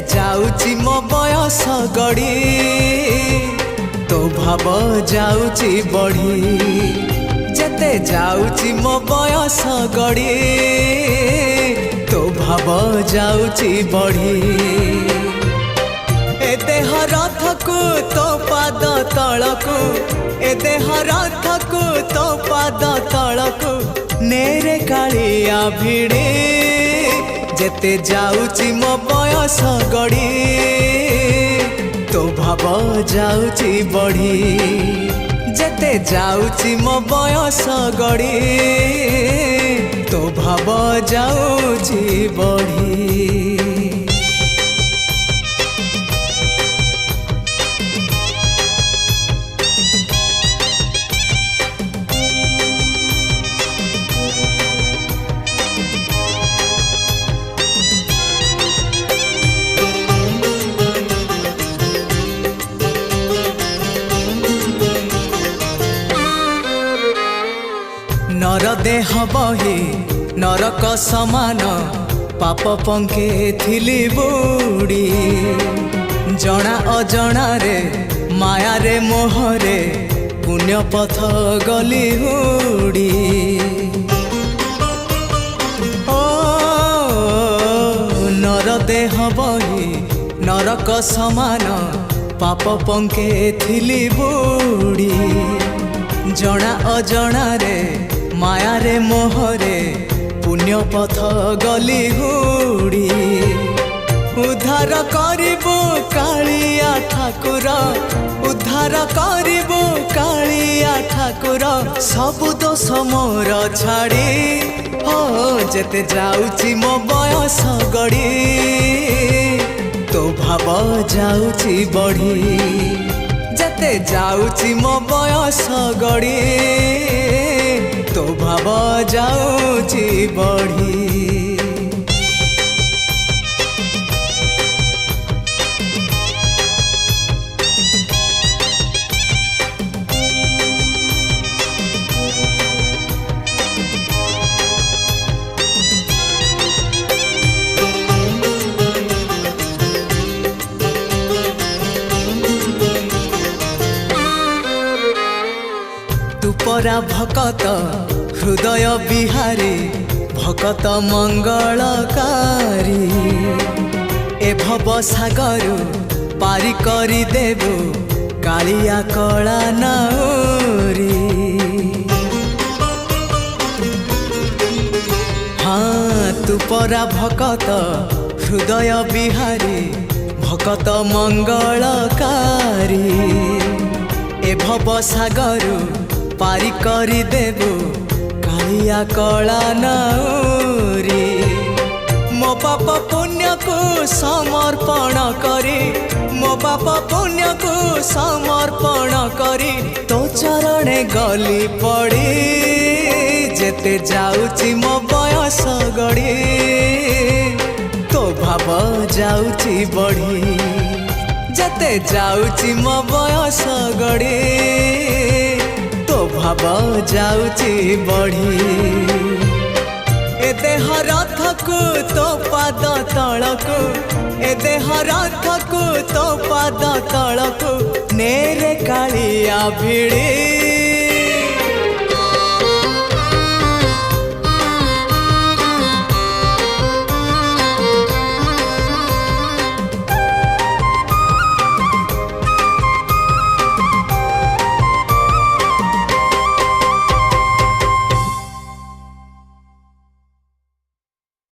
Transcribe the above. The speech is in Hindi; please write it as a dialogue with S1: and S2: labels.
S1: जाऊची मो बयस गड़ी तो भाव जाऊची बढ़ी जेते जाऊची मो बयस गड़ी तो भाव जाऊची बढ़ी ए देह रथ को तो पाद तलको ए देह रथ को तो पाद तलको नेरे कालिया भिड़े जेते जाऊची मो बयस गड़ी तो भाव जाऊची बढ़ी जेते जाऊची मो बयस गड़ी तो भाव जाऊची बढ़ी। नर देह बही नरक समान पाप पंखे थिली बुड़ी जना अजना रे माया रे मोहरे पुण्य पथ गली हुड़ी ओ नर देह बही नरक समान पाप पंखे थिली बुड़ी जना अजना रे माया रे मोहरे पुण्य पथ गली हुड़ी उद्धार करिबो कालिया ठाकुर उद्धार करिबो कालिया ठाकुर सबु दोष मोर छाड़ी हो जेते जाऊची मो बयस गड़ी तो भाव जाऊची बढ़ी जेते जाऊची मो बयस गड़ी तो भाव जाऊची बढ़ी। तू परा भकत हृदय बिहारी भकत मंगलकारी ए भव सागर पारी करी देबो कालिया कला नाउरी हाँ तू परा भकत हृदय बिहारी भकत मंगलकारी ए भव सागर पारी करी देबो कालिया कला नाउरी मो पाप पुण्य को समर्पण करी मो पाप पुण्य को समर्पण करी तो चरणे गली पड़ी जेते जाऊची मो बयस गड़ी तो भाव जाऊची बढ़ी जेते जाऊची मो बयस गड़ी तो भाव जाऊची बढ़ी ए देह रथ को तो पाद तलको ए देह रथ को तो पाद तलको नेरे कालिया भिड़े